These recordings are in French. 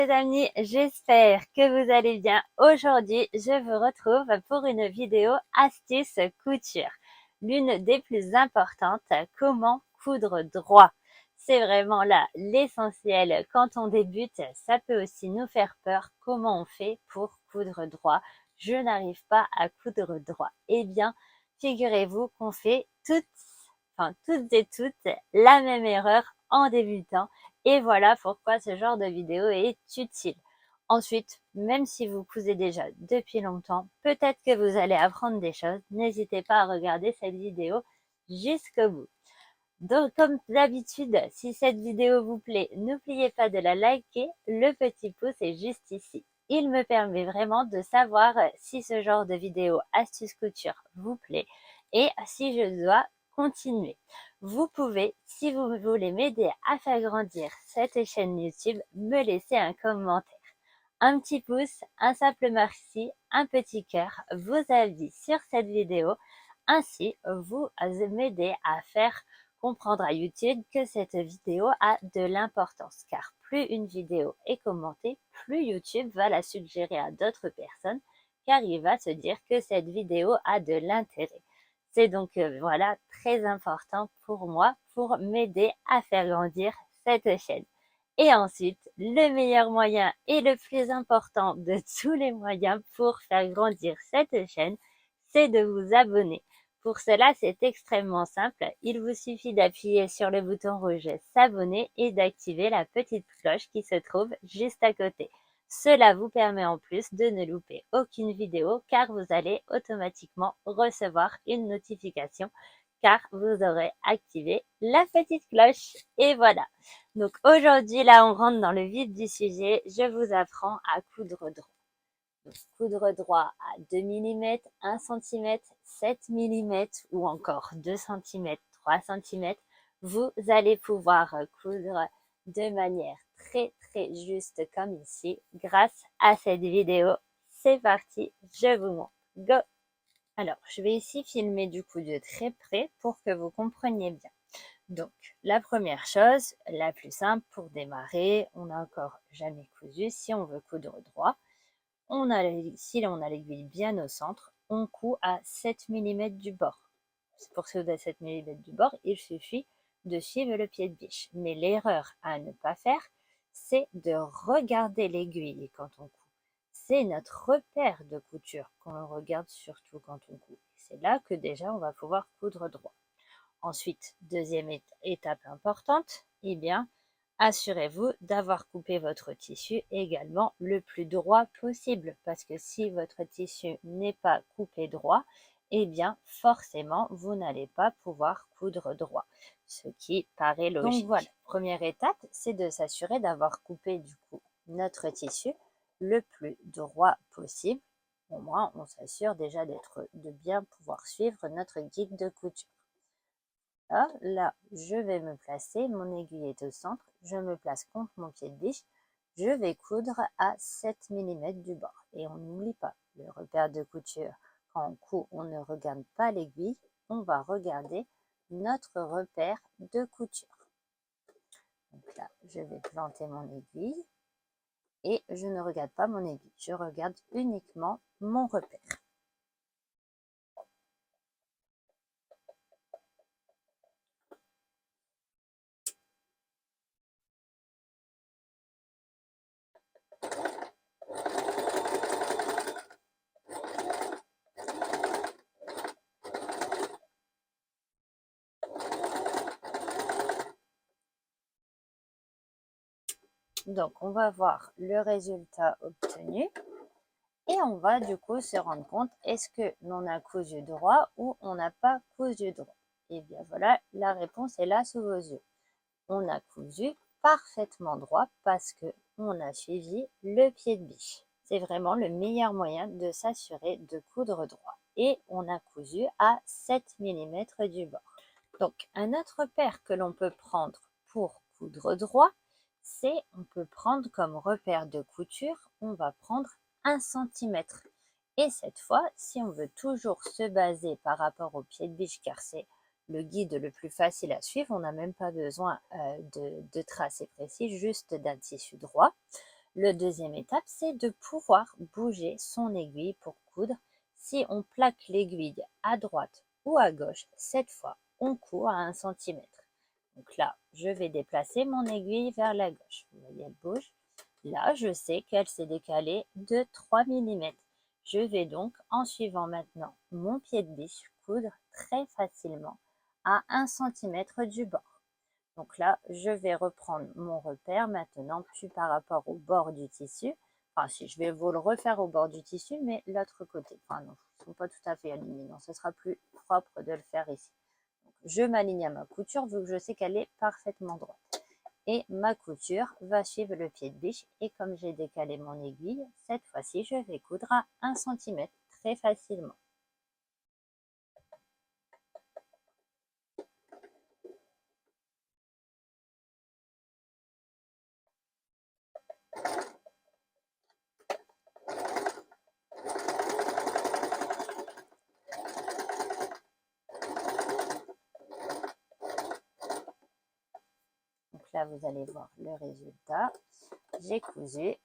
Les amis, j'espère que vous allez bien. Aujourd'hui, je vous retrouve pour une vidéo astuce couture. L'une des plus importantes, comment coudre droit. C'est vraiment là l'essentiel quand on débute. Ça peut aussi nous faire peur. Comment on fait pour coudre droit? Je n'arrive pas à coudre droit. Eh bien, figurez-vous qu'on fait toutes et toutes la même erreur en débutant. Et voilà pourquoi ce genre de vidéo est utile. Ensuite, même si vous cousez déjà depuis longtemps, peut-être que vous allez apprendre des choses. N'hésitez pas à regarder cette vidéo jusqu'au bout. Donc, comme d'habitude, si cette vidéo vous plaît, n'oubliez pas de la liker. Le petit pouce est juste ici. Il me permet vraiment de savoir si ce genre de vidéo astuce couture vous plaît et si je dois continuer. Vous pouvez, si vous voulez m'aider à faire grandir cette chaîne YouTube, me laisser un commentaire. Un petit pouce, un simple merci, un petit cœur, vos avis sur cette vidéo. Ainsi, vous m'aidez à faire comprendre à YouTube que cette vidéo a de l'importance, car plus une vidéo est commentée, plus YouTube va la suggérer à d'autres personnes, car il va se dire que cette vidéo a de l'intérêt. C'est donc voilà très important pour moi pour m'aider à faire grandir cette chaîne. Et ensuite, le meilleur moyen et le plus important de tous les moyens pour faire grandir cette chaîne, c'est de vous abonner. Pour cela, c'est extrêmement simple. Il vous suffit d'appuyer sur le bouton rouge s'abonner et d'activer la petite cloche qui se trouve juste à côté. Cela vous permet en plus de ne louper aucune vidéo car vous allez automatiquement recevoir une notification car vous aurez activé la petite cloche. Et voilà. Donc aujourd'hui, là, on rentre dans le vif du sujet. Je vous apprends à coudre droit. Donc, coudre droit à 2 mm, 1 cm, 7 mm ou encore 2 cm, 3 cm. Vous allez pouvoir coudre de manière très juste comme ici grâce à cette vidéo. C'est parti, je vous montre. Go! Alors, je vais ici filmer du coup de très près pour que vous compreniez bien. Donc, la première chose, la plus simple pour démarrer, on n'a encore jamais cousu. Si on veut coudre droit, si on a l'aiguille bien au centre, on coud à 7 mm du bord. Pour souder à 7 mm du bord, il suffit de suivre le pied de biche. Mais l'erreur à ne pas faire, c'est de regarder l'aiguille quand on coud. C'est notre repère de couture qu'on le regarde surtout quand on coud. C'est là que déjà on va pouvoir coudre droit. Ensuite, deuxième étape importante, eh bien, assurez-vous d'avoir coupé votre tissu également le plus droit possible parce que si votre tissu n'est pas coupé droit, eh bien, forcément, vous n'allez pas pouvoir coudre droit, ce qui paraît logique. Donc voilà, première étape, c'est de s'assurer d'avoir coupé du coup notre tissu le plus droit possible. Au moins, on s'assure déjà de bien pouvoir suivre notre guide de couture. Là, je vais me placer, mon aiguille est au centre, je me place contre mon pied de biche, je vais coudre à 7 mm du bord. Et on n'oublie pas le repère de couture. Quand on coud, on ne regarde pas l'aiguille, on va regarder notre repère de couture. Donc là, je vais planter mon aiguille et je ne regarde pas mon aiguille, je regarde uniquement mon repère. Donc, on va voir le résultat obtenu et on va du coup se rendre compte est-ce que l'on a cousu droit ou on n'a pas cousu droit. Et bien voilà, la réponse est là sous vos yeux. On a cousu parfaitement droit parce que on a suivi le pied de biche. C'est vraiment le meilleur moyen de s'assurer de coudre droit. Et on a cousu à 7 mm du bord. Donc, un autre repère que l'on peut prendre pour coudre droit, c'est on peut prendre comme repère de couture, on va prendre 1 cm. Et cette fois, si on veut toujours se baser par rapport au pied de biche, car c'est le guide le plus facile à suivre, on n'a même pas besoin de tracé précis, juste d'un tissu droit. Le deuxième étape, c'est de pouvoir bouger son aiguille pour coudre. Si on plaque l'aiguille à droite ou à gauche, cette fois, on coud à 1 centimètre. Donc là, je vais déplacer mon aiguille vers la gauche. Vous voyez, elle bouge. Là, je sais qu'elle s'est décalée de 3 mm. Je vais donc, en suivant maintenant mon pied de biche, coudre très facilement à 1 centimètre du bord. Donc là, je vais reprendre mon repère maintenant, plus par rapport au bord du tissu. Enfin, si je vais vous le refaire au bord du tissu, mais l'autre côté. Enfin non, ils ne sont pas tout à fait alignés. Non, ce sera plus propre de le faire ici. Donc, je m'aligne à ma couture vu que je sais qu'elle est parfaitement droite. Et ma couture va suivre le pied de biche. Et comme j'ai décalé mon aiguille, cette fois-ci, je vais coudre à 1 cm très facilement. Donc là, vous allez voir le résultat. J'ai cousu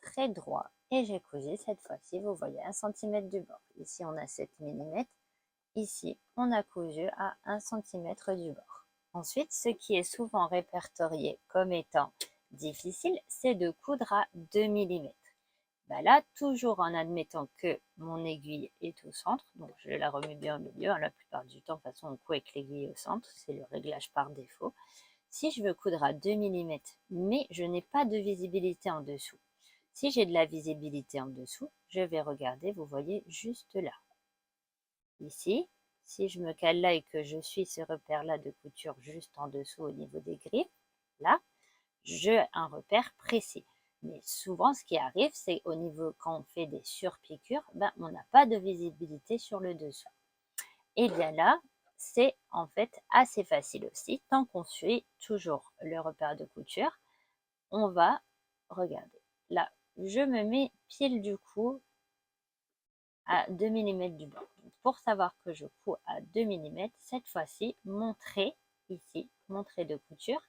très droit et j'ai cousu cette fois-ci, vous voyez, 1 cm du bord. Ici, on a 7 mm. Ici, on a cousu à 1 cm du bord. Ensuite, ce qui est souvent répertorié comme étant difficile, c'est de coudre à 2 mm. Ben là, toujours en admettant que mon aiguille est au centre, donc je la remets bien au milieu, la plupart du temps, de toute façon, on coud avec l'aiguille au centre, c'est le réglage par défaut. Si je veux coudre à 2 mm, mais je n'ai pas de visibilité en dessous, si j'ai de la visibilité en dessous, je vais regarder, vous voyez, juste là. Ici, si je me cale là et que je suis ce repère-là de couture juste en dessous au niveau des griffes, là, j'ai un repère précis. Mais souvent, ce qui arrive, c'est au niveau, quand on fait des surpiqûres, ben, on n'a pas de visibilité sur le dessous. Et bien là, c'est en fait assez facile aussi. Tant qu'on suit toujours le repère de couture, on va regarder. Là, je me mets pile du coup à 2 mm du bord. Donc, pour savoir que je couds à 2 mm, cette fois-ci, mon trait, ici, mon trait de couture,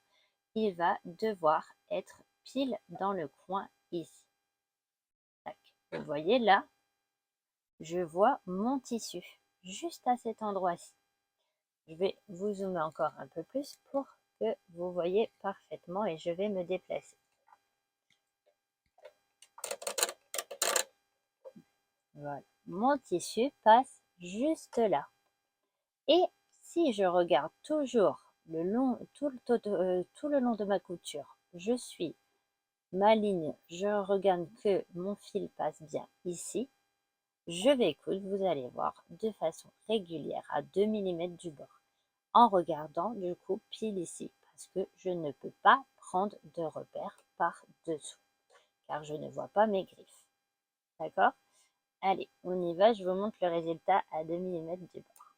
il va devoir être pile dans le coin ici. Tac. Vous voyez là, je vois mon tissu, juste à cet endroit-ci. Je vais vous zoomer encore un peu plus pour que vous voyez parfaitement et je vais me déplacer. Voilà, mon tissu passe juste là. Et si je regarde toujours tout le long de ma couture, je suis ma ligne, je regarde que mon fil passe bien ici, je vais coudre, vous allez voir, de façon régulière à 2 mm du bord, en regardant du coup pile ici, parce que je ne peux pas prendre de repère par dessous, car je ne vois pas mes griffes. D'accord? Allez, on y va, je vous montre le résultat à 2 mm du bord.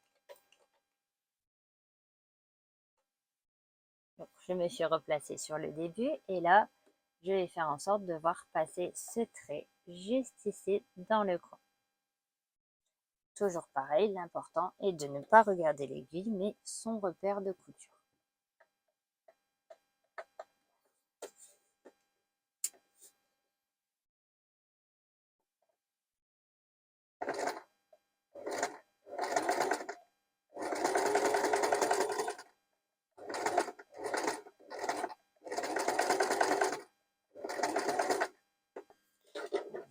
Donc, je me suis replacée sur le début et là, je vais faire en sorte de voir passer ce trait juste ici dans le coin. Toujours pareil, l'important est de ne pas regarder l'aiguille, mais son repère de couture.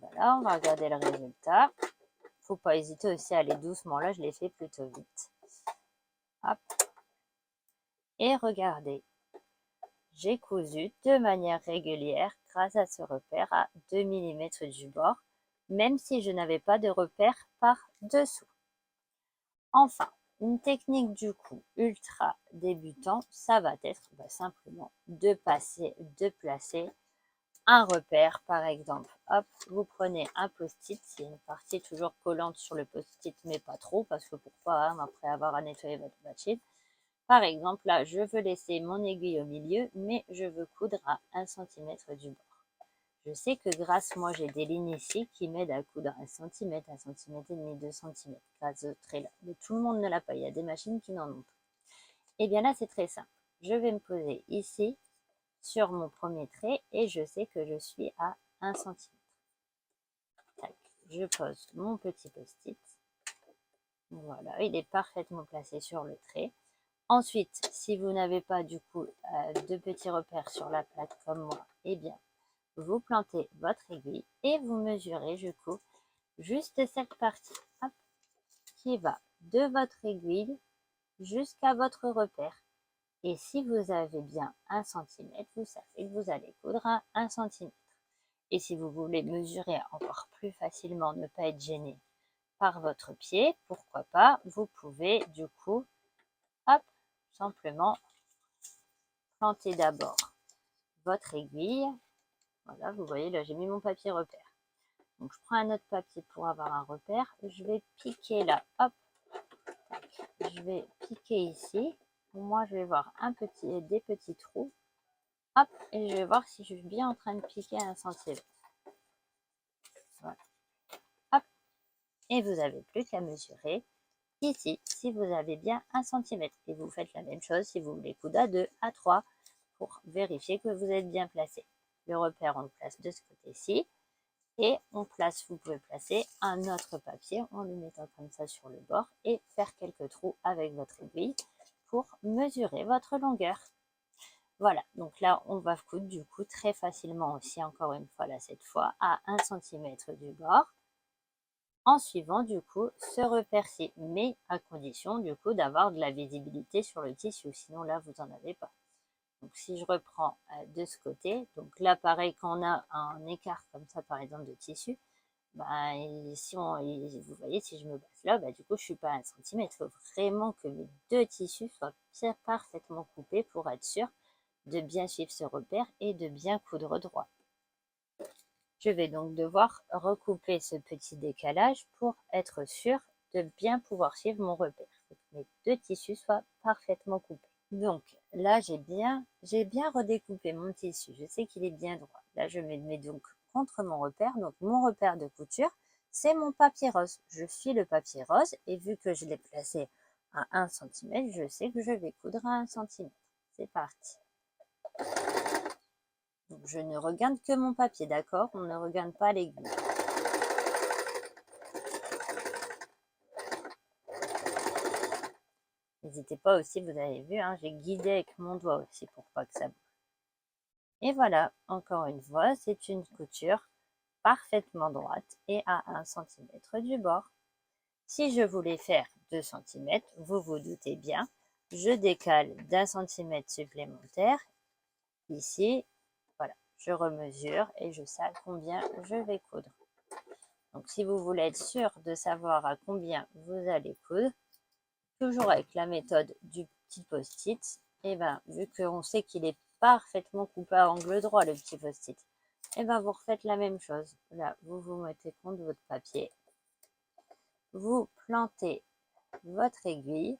Voilà, on va regarder le résultat. Faut pas hésiter aussi à aller doucement. Là, je l'ai fait plutôt vite. Hop. Et regardez, j'ai cousu de manière régulière grâce à ce repère à 2 mm du bord, même si je n'avais pas de repère par dessous. Enfin, une technique du coup ultra débutant, ça va être simplement de placer un repère par exemple. Hop, vous prenez un post-it, c'est une partie toujours collante sur le post-it, mais pas trop, parce que pourquoi, après avoir à nettoyer votre machine. Par exemple, là, je veux laisser mon aiguille au milieu, mais je veux coudre à 1 cm du bord. Je sais que grâce, moi, j'ai des lignes ici qui m'aident à coudre 1 cm, 1 cm et demi, 2 cm, grâce au trait là. Mais tout le monde ne l'a pas, il y a des machines qui n'en ont pas. Et bien là, c'est très simple. Je vais me poser ici sur mon premier trait et je sais que je suis à 1 cm. Je pose mon petit post-it. Voilà, il est parfaitement placé sur le trait. Ensuite, si vous n'avez pas du coup de petits repères sur la plaque comme moi, eh bien, vous plantez votre aiguille et vous mesurez du coup juste cette partie hop, qui va de votre aiguille jusqu'à votre repère. Et si vous avez bien 1 cm, vous savez que vous allez coudre à 1 cm. Et si vous voulez mesurer encore plus facilement, ne pas être gêné par votre pied, pourquoi pas, vous pouvez du coup, hop, simplement planter d'abord votre aiguille. Voilà, vous voyez, là j'ai mis mon papier repère. Donc je prends un autre papier pour avoir un repère. Je vais piquer là, hop, je vais piquer ici. Moi, je vais voir des petits trous. Hop, et je vais voir si je suis bien en train de piquer à 1 cm. Voilà. Hop, et vous n'avez plus qu'à mesurer ici si vous avez bien 1 cm. Et vous faites la même chose si vous voulez coudre à 2, à 3 pour vérifier que vous êtes bien placé. Le repère, on le place de ce côté-ci. Et on place, vous pouvez placer un autre papier en le mettant comme ça sur le bord et faire quelques trous avec votre aiguille pour mesurer votre longueur. Voilà, donc là on va coudre du coup très facilement aussi, encore une fois là cette fois, à 1 cm du bord, en suivant du coup ce repère-ci, mais à condition du coup d'avoir de la visibilité sur le tissu, sinon là vous n'en avez pas. Donc si je reprends de ce côté, donc là pareil quand on a un écart comme ça par exemple de tissu, bah, si vous voyez, si je me base là, bah, du coup, je suis pas à 1 cm. Il faut vraiment que mes deux tissus soient bien parfaitement coupés pour être sûr de bien suivre ce repère et de bien coudre droit. Je vais donc devoir recouper ce petit décalage pour être sûr de bien pouvoir suivre mon repère. Il faut que mes deux tissus soient parfaitement coupés. Donc là, j'ai bien redécoupé mon tissu. Je sais qu'il est bien droit. Là, je me mets donc contre mon repère. Donc mon repère de couture, c'est mon papier rose. Je suis le papier rose et vu que je l'ai placé à 1 cm, je sais que je vais coudre à 1 cm. C'est parti. Donc je ne regarde que mon papier, d'accord? On ne regarde pas l'aiguille. N'hésitez pas aussi, vous avez vu, hein, j'ai guidé avec mon doigt aussi pour pas que ça bouge. Et voilà, encore une fois, c'est une couture parfaitement droite et à 1 cm du bord. Si je voulais faire 2 cm, vous vous doutez bien, je décale d'1 cm supplémentaire. Ici, voilà, je remesure et je sais à combien je vais coudre. Donc si vous voulez être sûr de savoir à combien vous allez coudre, toujours avec la méthode du petit post-it, et bien vu qu'on sait qu'il est parfaitement coupé à angle droit le petit post-it, et bien vous refaites la même chose. Là, vous vous mettez contre votre papier, vous plantez votre aiguille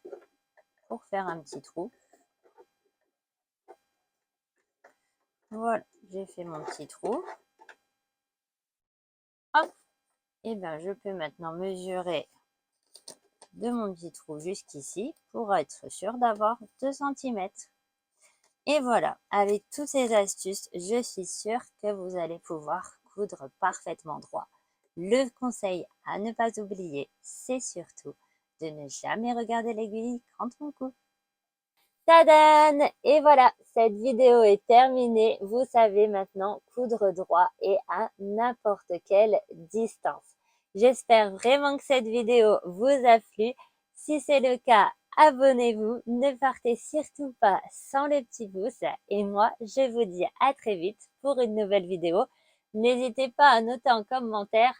pour faire un petit trou. Voilà, j'ai fait mon petit trou. Hop, et bien je peux maintenant mesurer de mon petit trou jusqu'ici pour être sûr d'avoir 2 cm. Et voilà, avec toutes ces astuces, je suis sûre que vous allez pouvoir coudre parfaitement droit. Le conseil à ne pas oublier, c'est surtout de ne jamais regarder l'aiguille quand on coupe. Tadam! Et voilà, cette vidéo est terminée. Vous savez maintenant coudre droit et à n'importe quelle distance. J'espère vraiment que cette vidéo vous a plu. Si c'est le cas, abonnez-vous. Ne partez surtout pas sans le petit pouce. Et moi, je vous dis à très vite pour une nouvelle vidéo. N'hésitez pas à noter en commentaire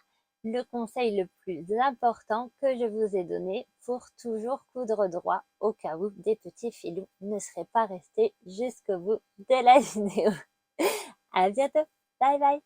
le conseil le plus important que je vous ai donné pour toujours coudre droit au cas où des petits filous ne seraient pas restés jusqu'au bout de la vidéo. À bientôt. Bye bye.